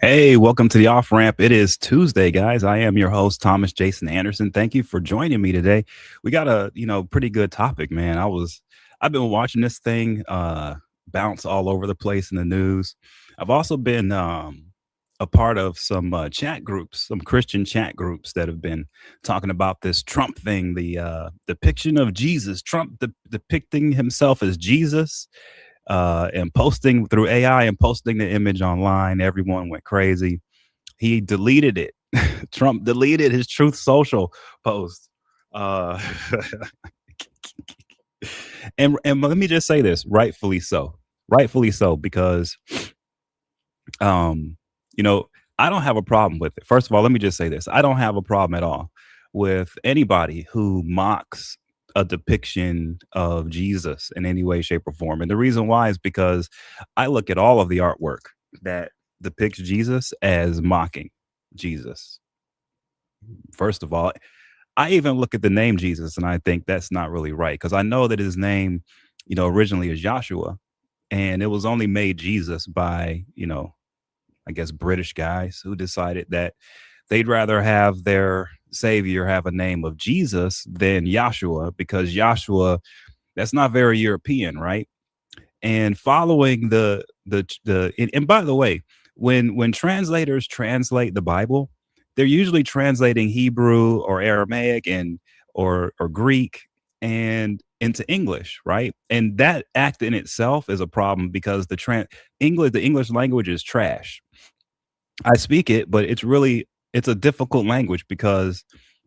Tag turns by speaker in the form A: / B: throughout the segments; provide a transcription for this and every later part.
A: Hey, welcome to the off ramp. It is Tuesday, guys. I am your host, Thomas Jason Anderson. Thank you for joining me today. We got a, pretty good topic, man. I've been watching this thing bounce all over the place in the news. I've also been a part of some chat groups, some Christian chat groups that have been talking about this Trump thing, the depiction of Jesus, Trump depicting himself as Jesus and posting through AI and posting the image online. Everyone went crazy. He deleted it. Trump deleted his Truth Social post. Uh, and let me just say this, rightfully so, because um, you know, I don't have a problem with it. First of all, let me just say this: I don't have a problem at all with anybody who mocks a depiction of Jesus in any way, shape, or form. And the reason why is because I look at all of the artwork that depicts Jesus as mocking Jesus. First of all, I even look at the name Jesus and I think that's not really right because I know that his name, originally is Joshua, and it was only made Jesus by, I guess, British guys who decided that they'd rather have their savior have a name of Jesus than Joshua because Joshua, that's not very European, right? And following and by the way, when translators translate the Bible, they're usually translating Hebrew or Aramaic and or Greek and into English, right? And that act in itself is a problem because the English language is trash. I speak it, but it's a difficult language because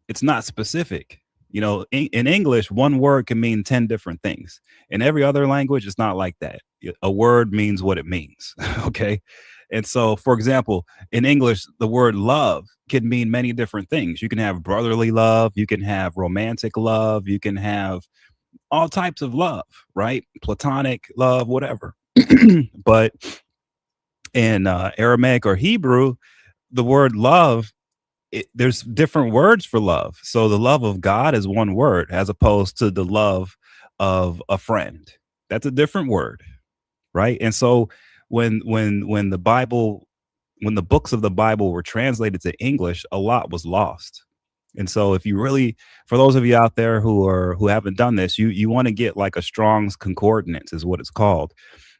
A: it's not specific. In English, one word can mean 10 different things. In every other language, it's not like that. A word means what it means. Okay. And so, for example, in English, the word love can mean many different things. You can have brotherly love, you can have romantic love, you can have all types of love, right? Platonic love, whatever. But in Aramaic or Hebrew, the word love, there's different words for love. So the love of God is one word as opposed to the love of a friend. That's a different word, right? And so when the Bible, when the books of the Bible were translated to English, a lot was lost. And so if you really, for those of you out there who haven't done this, you want to get like a Strong's concordance is what it's called,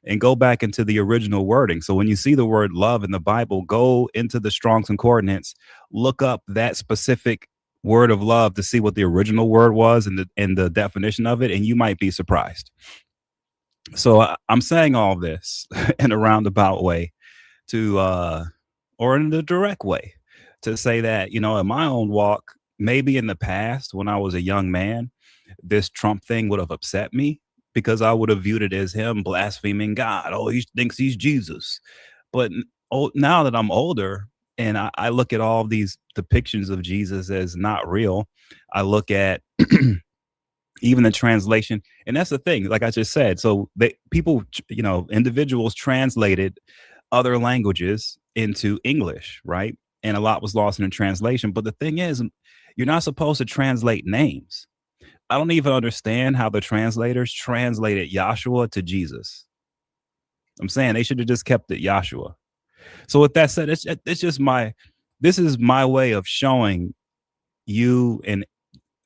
A: and go back into the original wording. So when you see the word love in the Bible, go into the Strong's concordance, look up that specific word of love to see what the original word was and the definition of it, and you might be surprised. So I'm saying all this in a roundabout way to or in the direct way to say that, in my own walk, maybe in the past when I was a young man, this Trump thing would have upset me because I would have viewed it as him blaspheming God. Oh, he thinks he's Jesus. But now that I'm older and I look at all these depictions of Jesus as not real, I look at even the translation, and that's the thing, like I just said. So individuals translated other languages into English, right? And a lot was lost in the translation. But the thing is, you're not supposed to translate names. I don't even understand how the translators translated Joshua to Jesus. I'm saying they should have just kept it Joshua. So with that said, it's just this is my way of showing you, and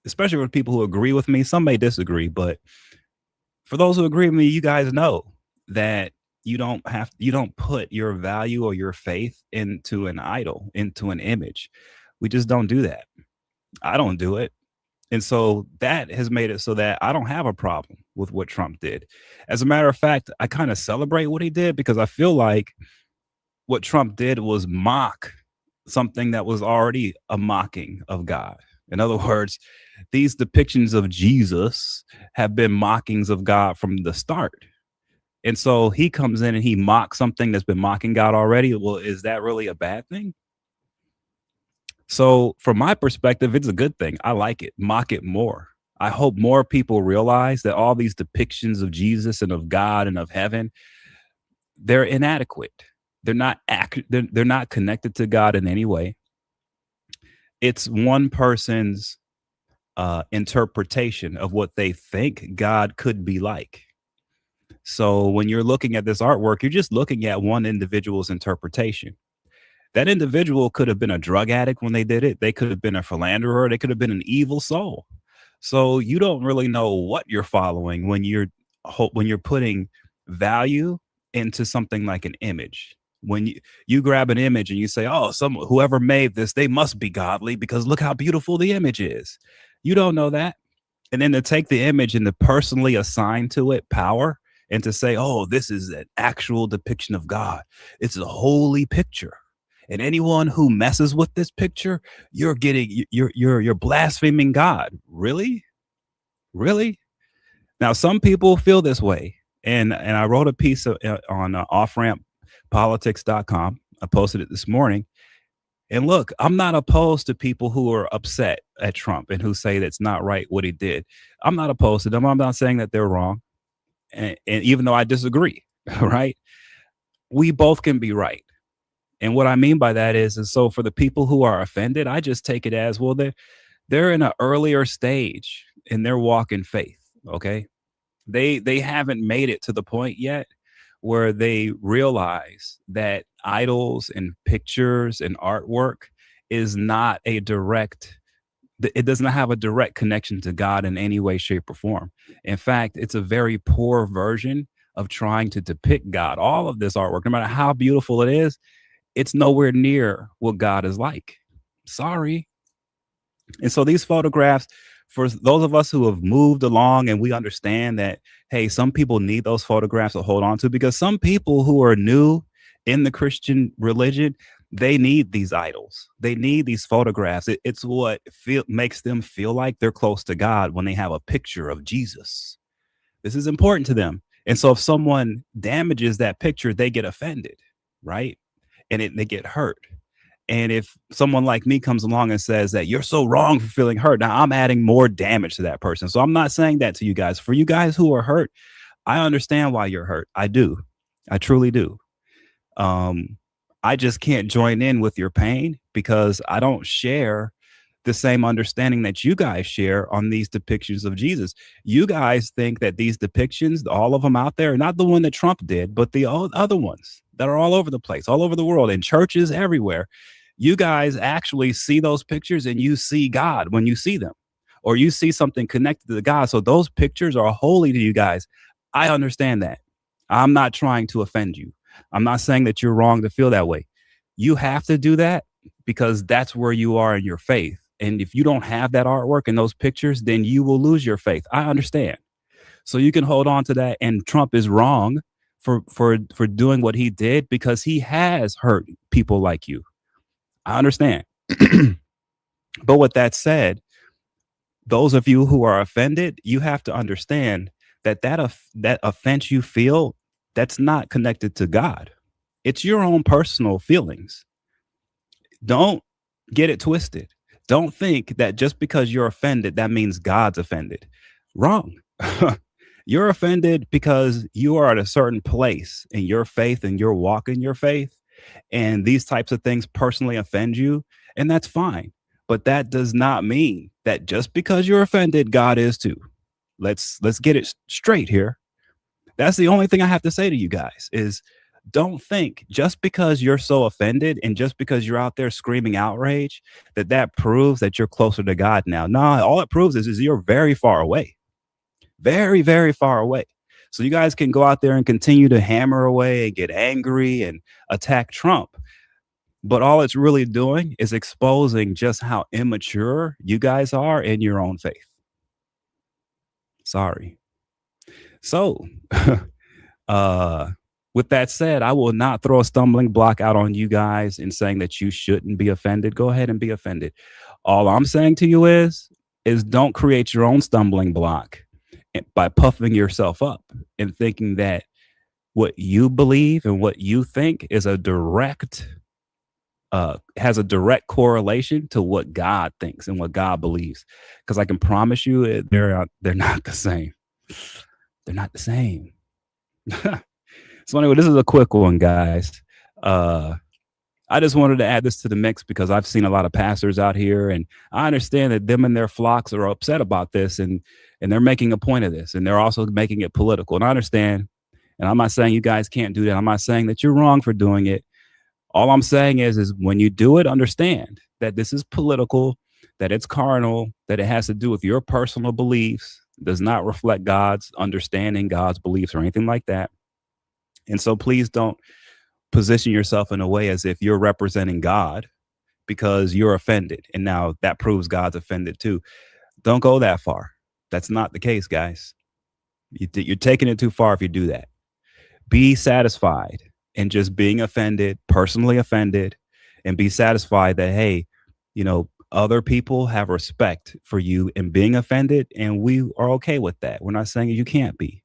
A: especially with people who agree with me. Some may disagree, but for those who agree with me, you guys know that you don't put your value or your faith into an idol, into an image. We just don't do that. I don't do it. And so that has made it so that I don't have a problem with what Trump did. As a matter of fact, I kind of celebrate what he did because I feel like what Trump did was mock something that was already a mocking of God. In other words, these depictions of Jesus have been mockings of God from the start. And so he comes in and he mocks something that's been mocking God already. Well, is that really a bad thing? So from my perspective, it's a good thing. I like it. Mock it more. I hope more people realize that all these depictions of Jesus and of God and of heaven, they're inadequate. They're not connected to God in any way. It's one person's interpretation of what they think God could be like. So when you're looking at this artwork, you're just looking at one individual's interpretation. That individual could have been a drug addict when they did it. They could have been a philanderer. They could have been an evil soul. So you don't really know what you're following when you're putting value into something like an image. When you grab an image and you say, "Oh, some whoever made this, they must be godly because look how beautiful the image is." You don't know that. And then to take the image and to personally assign to it power and to say, "Oh, this is an actual depiction of God. It's a holy picture." And anyone who messes with this picture, you're blaspheming God. Really? Really? Now, some people feel this way. And I wrote a piece on offramppolitics.com. I posted it this morning. And look, I'm not opposed to people who are upset at Trump and who say that's not right what he did. I'm not opposed to them. I'm not saying that they're wrong. And even though I disagree, right? We both can be right. And what I mean by that is so for the people who are offended, I just take it as, well, they're in an earlier stage in their walk in faith. Okay. They haven't made it to the point yet where they realize that idols and pictures and artwork is not a direct it does not have a direct connection to God in any way, shape, or form. In fact, it's a very poor version of trying to depict God. All of this artwork, no matter how beautiful it is, it's nowhere near what God is like. Sorry. And so these photographs, for those of us who have moved along and we understand that, hey, some people need those photographs to hold on to, because some people who are new in the Christian religion, they need these idols. They need these photographs. It's what makes them feel like they're close to God when they have a picture of Jesus. This is important to them. And so if someone damages that picture, they get offended, right? And they get hurt. And if someone like me comes along and says that you're so wrong for feeling hurt, now I'm adding more damage to that person. So I'm not saying that to you guys. For you guys who are hurt, I understand why you're hurt. I do. I truly do. I just can't join in with your pain because I don't share the same understanding that you guys share on these depictions of Jesus. You guys think that these depictions, all of them out there, not the one that Trump did, but the other ones that are all over the place, all over the world, in churches everywhere. You guys actually see those pictures and you see God when you see them, or you see something connected to God. So those pictures are holy to you guys. I understand that. I'm not trying to offend you. I'm not saying that you're wrong to feel that way. You have to do that because that's where you are in your faith. And if you don't have that artwork and those pictures, then you will lose your faith. I understand. So you can hold on to that. And Trump is wrong for doing what he did because he has hurt people like you. I understand. But with that said, those of you who are offended, you have to understand that that offense you feel, that's not connected to God. It's your own personal feelings. Don't get it twisted. Don't think that just because you're offended, that means God's offended. Wrong. You're offended because you are at a certain place in your faith and your walk in your faith. And these types of things personally offend you. And that's fine. But that does not mean that just because you're offended, God is too. Let's get it straight here. That's the only thing I have to say to you guys is don't think just because you're so offended and just because you're out there screaming outrage that proves that you're closer to God now. No, all it proves is you're very far away. Very, very far away. So you guys can go out there and continue to hammer away and get angry and attack Trump. But all it's really doing is exposing just how immature you guys are in your own faith. Sorry. So, with that said, I will not throw a stumbling block out on you guys in saying that you shouldn't be offended. Go ahead and be offended. All I'm saying to you is don't create your own stumbling block by puffing yourself up and thinking that what you believe and what you think is has a direct correlation to what God thinks and what God believes. Because I can promise you, they're not the same. They're not the same. So anyway, this is a quick one, guys. I just wanted to add this to the mix because I've seen a lot of pastors out here, and I understand that them and their flocks are upset about this, and they're making a point of this, and they're also making it political. And I understand, and I'm not saying you guys can't do that. I'm not saying that you're wrong for doing it, All I'm saying is when you do it, understand that this is political, that it's carnal, that it has to do with your personal beliefs, does not reflect God's understanding, God's beliefs, or anything like that. And so please don't position yourself in a way as if you're representing God because you're offended. And now that proves God's offended too. Don't go that far. That's not the case, guys. You're taking it too far if you do that. Be satisfied in just being offended, personally offended, and be satisfied that, hey, other people have respect for you in being offended, and we are okay with that. We're not saying you can't be.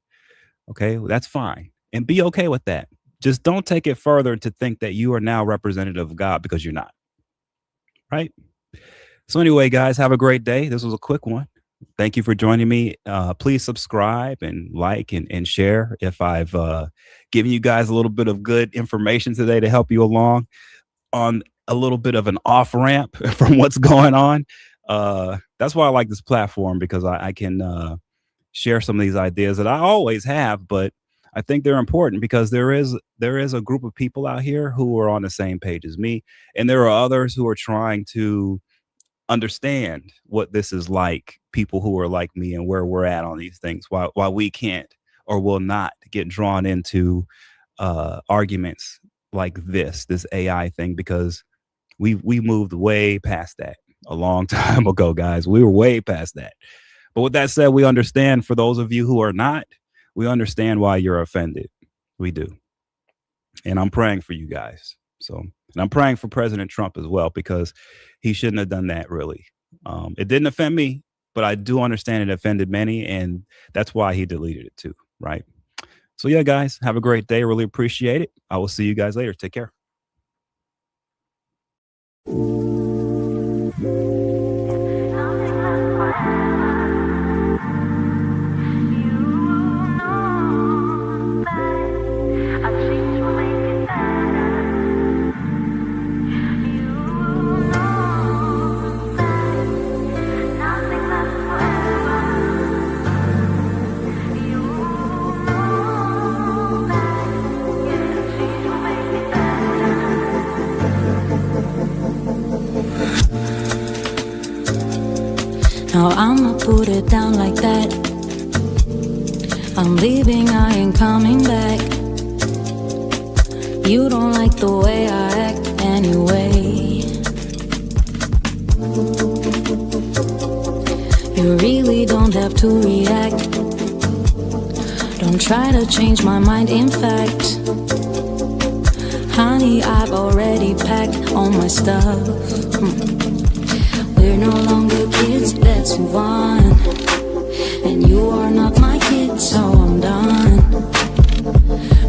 A: Okay, well, that's fine. And be okay with that. Just don't take it further to think that you are now representative of God, because you're not. Right? So anyway, guys, have a great day. This was a quick one. Thank you for joining me. Please subscribe and like and share if I've given you guys a little bit of good information today to help you along on a little bit of an off ramp from what's going on. That's why I like this platform, because I can share some of these ideas that I always have, but I think they're important because there is a group of people out here who are on the same page as me, and there are others who are trying to understand what this is like, people who are like me and where we're at on these things, while we can't or will not get drawn into arguments like this AI thing, because we moved way past that a long time ago, guys. We were way past that. But with that said, we understand, for those of you who are not, we understand why you're offended. We do. And I'm praying for you guys. And I'm praying for President Trump as well, because he shouldn't have done that, really. It didn't offend me, but I do understand it offended many, and that's why he deleted it too, right? So yeah, guys, have a great day. Really appreciate it. I will see you guys later. Take care.
B: Now I'ma put it down like that. I'm leaving, I ain't coming back. You don't like the way I act anyway. You really don't have to react. Don't try to change my mind, in fact. Honey, I've already packed all my stuff. We're no longer kids, let's move on. And you are not my kid, so I'm done.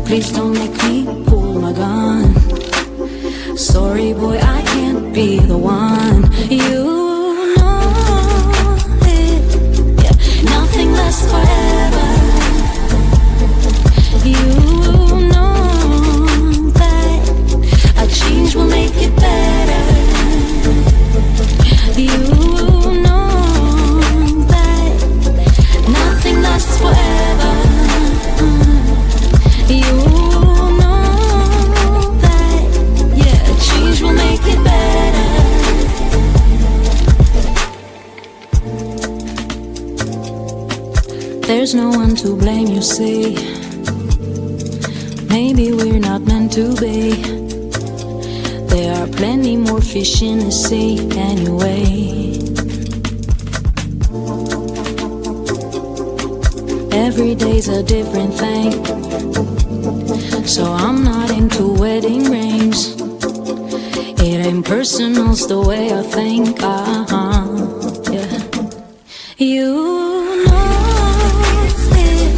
B: Please don't make me pull my gun. Sorry boy, I can't be the one. You know it, yeah. Nothing lasts forever. You know that a change will make it better. You know that nothing lasts forever. You know that, yeah, a change will make it better. There's no one to blame, you see. Maybe we're not meant to be. There are plenty more fish in the sea anyway. Every day's a different thing, so I'm not into wedding rings. It ain't personal, it's the way I think, yeah. You know it,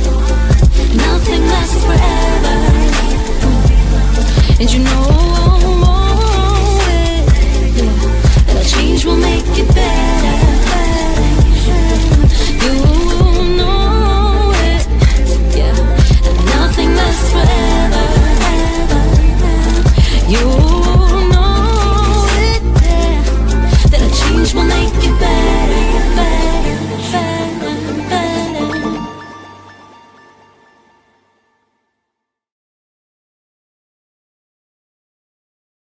B: nothing lasts forever. And you know change will make it better. You know it, yeah. And nothing lasts forever. You